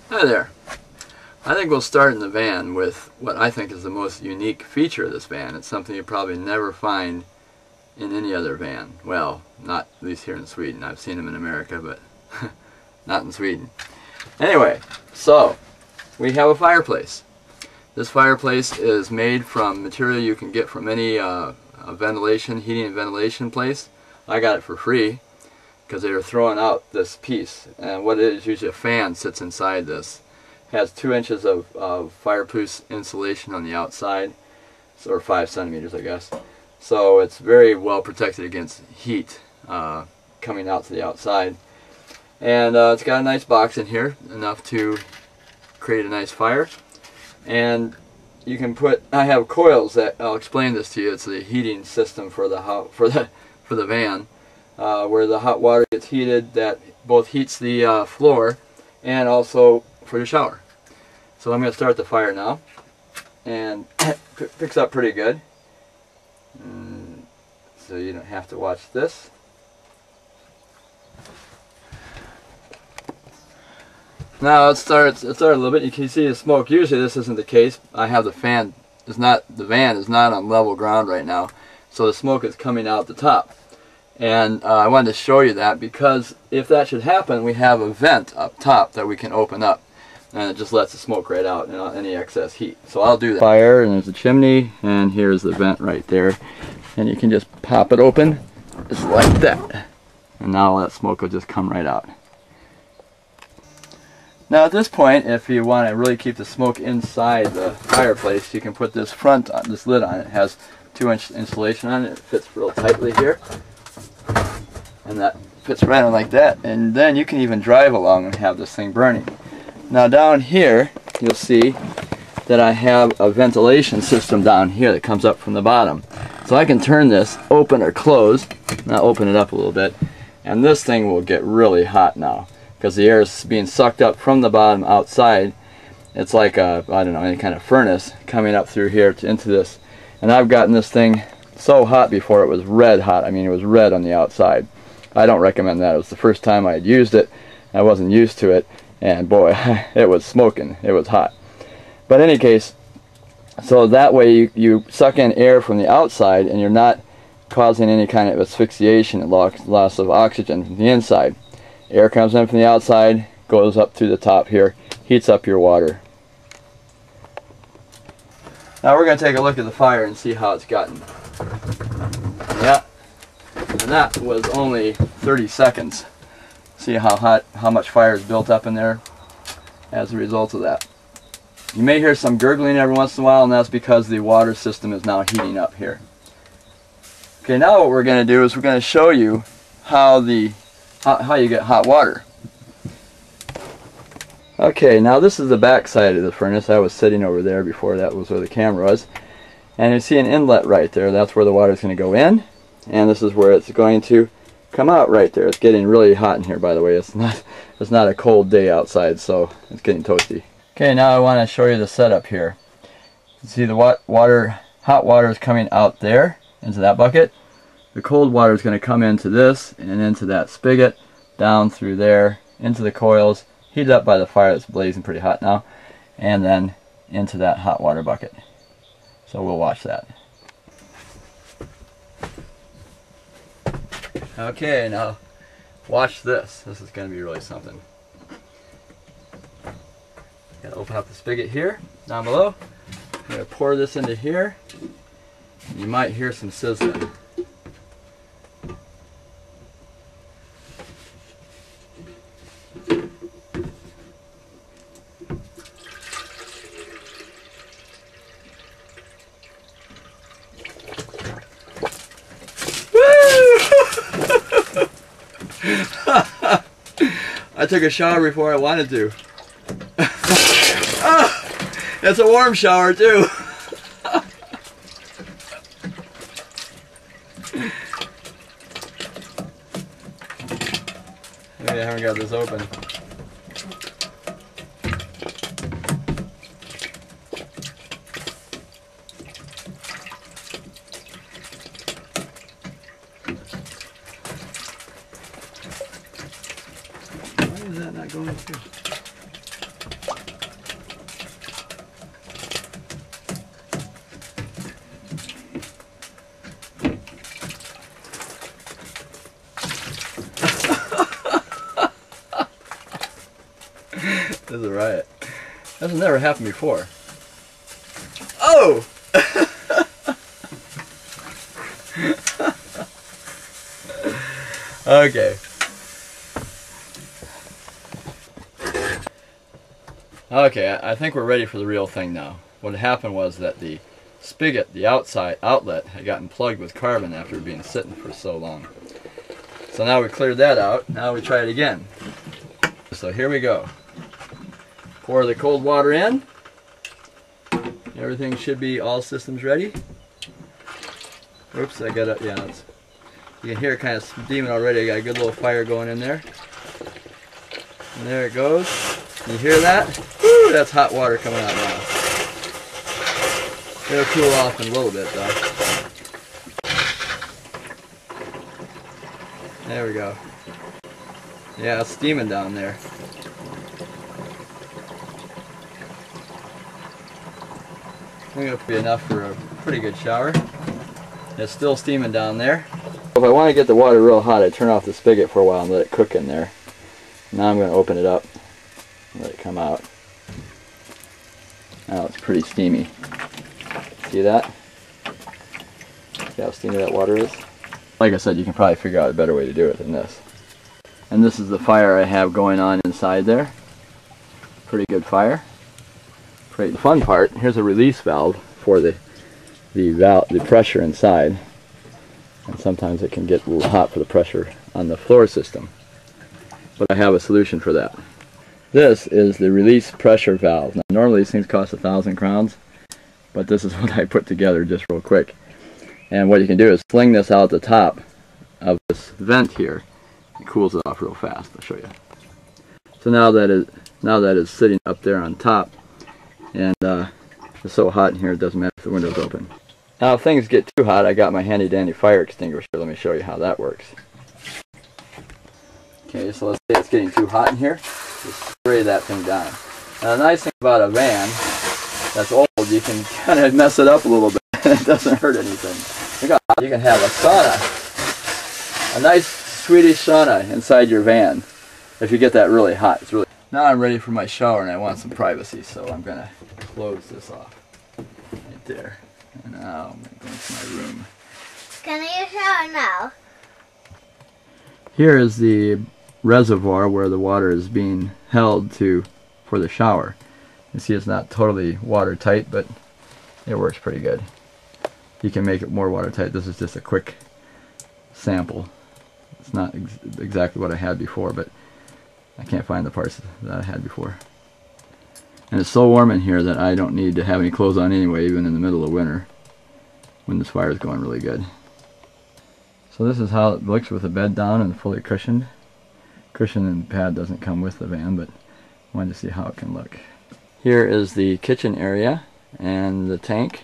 Hi there. I think we'll start in the van with what I think is the most unique feature of this van. It's something you probably never find in any other van. Well, not at least here in Sweden. I've seen them in America, but not in Sweden. Anyway, so we have a fireplace. This fireplace is made from material you can get from any heating and ventilation place. I got it for free because they were throwing out this piece, and what it is, usually a fan sits inside this. It has 2 inches of fireproof insulation on the outside, or 5 centimeters I guess, so it's very well protected against heat coming out to the outside, and it's got a nice box in here, enough to create a nice fire. And you can put, I have coils that, I'll explain this to you. It's the heating system for the van, where the hot water gets heated, that both heats the floor and also for the shower. So I'm going to start the fire now, and it picks up pretty good, so you don't have to watch this. Now it started a little bit. You can see the smoke. Usually this isn't the case. I have the fan. The van is not on level ground right now, so the smoke is coming out the top. And I wanted to show you that because if that should happen, we have a vent up top that we can open up, and it just lets the smoke right out and any excess heat. So I'll do that. Fire, and there's a chimney, and here's the vent right there, and you can just pop it open just like that, and now all that smoke will just come right out. Now at this point, if you want to really keep the smoke inside the fireplace, you can put this this lid on it. It has 2-inch insulation on it. It fits real tightly here, and that fits right on like that, and then you can even drive along and have this thing burning. Now down here you'll see that I have a ventilation system down here that comes up from the bottom, so I can turn this open or close. Now open it up a little bit, and this thing will get really hot now because the air is being sucked up from the bottom outside. It's like a, I don't know, any kind of furnace coming up through here into this, and I've gotten this thing so hot before it was red hot. I mean, it was red on the outside. I don't recommend that. It was the first time I had used it. I wasn't used to it, and boy, it was smoking. It was hot. But in any case, so that way you suck in air from the outside, and you're not causing any kind of asphyxiation and loss of oxygen from the inside. Air comes in from the outside, goes up through the top here, heats up your water. Now we're going to take a look at the fire and see how it's gotten. Yeah, and that was only 30 seconds. See how much fire is built up in there as a result of that. You may hear some gurgling every once in a while, and that's because the water system is now heating up here. Okay, now what we're going to do is we're going to show you how you get hot water. Okay, now this is the back side of the furnace. I was sitting over there before. That was where the camera was, and you see an inlet right there. That's where the water is going to go in, and this is where it's going to come out right there. It's getting really hot in here, by the way. It's not a cold day outside, so it's getting toasty. Okay, now I want to show you the setup here. You see the hot water is coming out there into that bucket. The cold water is going to come into this and into that spigot, down through there, into the coils, heated up by the fire that's blazing pretty hot now, and then into that hot water bucket. So we'll watch that. Okay, now watch this. This is going to be really something. Gotta open up the spigot here, down below. I'm going to pour this into here. You might hear some sizzling. I took a shower before I wanted to. It's a warm shower too. Maybe I haven't got this open. Why is that not going through? This is a riot. This has never happened before. Oh! Okay. Okay, I think we're ready for the real thing now. What happened was that the spigot, the outside outlet, had gotten plugged with carbon after being sitting for so long. So now we cleared that out. Now we try it again. So here we go. Pour the cold water in. Everything should be all systems ready. Oops, I got it. Yeah, you can hear it kind of steaming already. I got a good little fire going in there. And there it goes. You hear that? Woo, that's hot water coming out now. It'll cool off in a little bit though. There we go. Yeah, it's steaming down there. I think it'll be enough for a pretty good shower. It's still steaming down there. If I want to get the water real hot, I turn off the spigot for a while and let it cook in there. Now I'm going to open it up and let it come out. Now it's pretty steamy. See that? See how steamy that water is? Like I said, you can probably figure out a better way to do it than this. And this is the fire I have going on inside there. Pretty good fire. The fun part, here's a release valve for the pressure inside. And sometimes it can get a little hot for the pressure on the floor system. But I have a solution for that. This is the release pressure valve. Now normally these things cost 1,000 crowns, but this is what I put together just real quick. And what you can do is fling this out the top of this vent here. It cools it off real fast. I'll show you. So now that it's sitting up there on top, and it's so hot in here it doesn't matter if the window's open. Now if things get too hot, I got my handy dandy fire extinguisher. Let me show you how that works. Okay, so let's say it's getting too hot in here. Just spray that thing down. Now the nice thing about a van that's old, you can kind of mess it up a little bit and it doesn't hurt anything. Look how you can have a sauna. A nice Swedish sauna inside your van if you get that really hot. It's really. Now I'm ready for my shower and I want some privacy, so I'm going to close this off. Right there. And now I'm going to go into my room. Can I shower now? Here is the reservoir where the water is being held for the shower. You see it's not totally watertight, but it works pretty good. You can make it more watertight. This is just a quick sample. It's not exactly what I had before, but I can't find the parts that I had before. And it's so warm in here that I don't need to have any clothes on anyway, even in the middle of winter when this fire is going really good. So this is how it looks with the bed down and fully cushioned. Cushion and pad doesn't come with the van, but I wanted to see how it can look. Here is the kitchen area and the tank.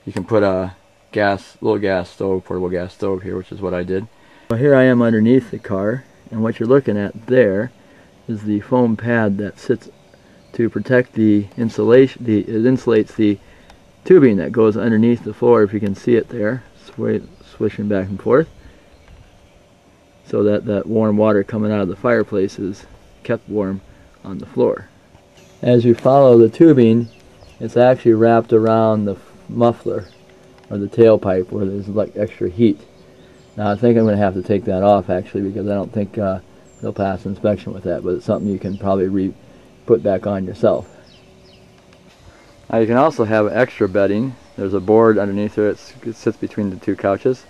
You can put a little gas stove, portable gas stove here, which is what I did. Well, here I am underneath the car, and what you're looking at there is the foam pad that sits to protect the insulation. It insulates the tubing that goes underneath the floor, if you can see it there, swishing back and forth, so that that warm water coming out of the fireplace is kept warm on the floor. As you follow the tubing, it's actually wrapped around the muffler or the tailpipe where there's like extra heat. Now I think I'm going to have to take that off actually, because I don't think they'll pass inspection with that, but it's something you can probably put back on yourself. Now you can also have extra bedding. There's a board underneath there. It sits between the two couches,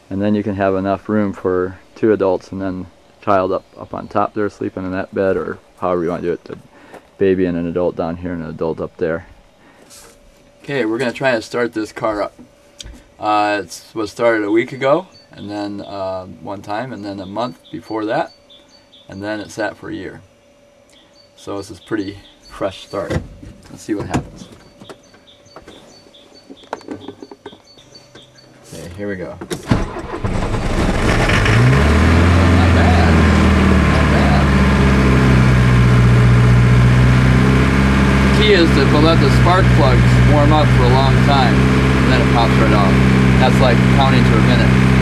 and then you can have enough room for 2 adults and then a child up on top there sleeping in that bed, or however you want to do it. The baby and an adult down here and an adult up there. Okay, we're going to try to start this car up. It was started a week ago, and then one time, and then a month before that, and then it sat for a year. So this is pretty fresh start. Let's see what happens. Okay, here we go. Not bad. Not bad. The key is to let the spark plugs warm up for a long time, and then it pops right off. That's like counting to a minute.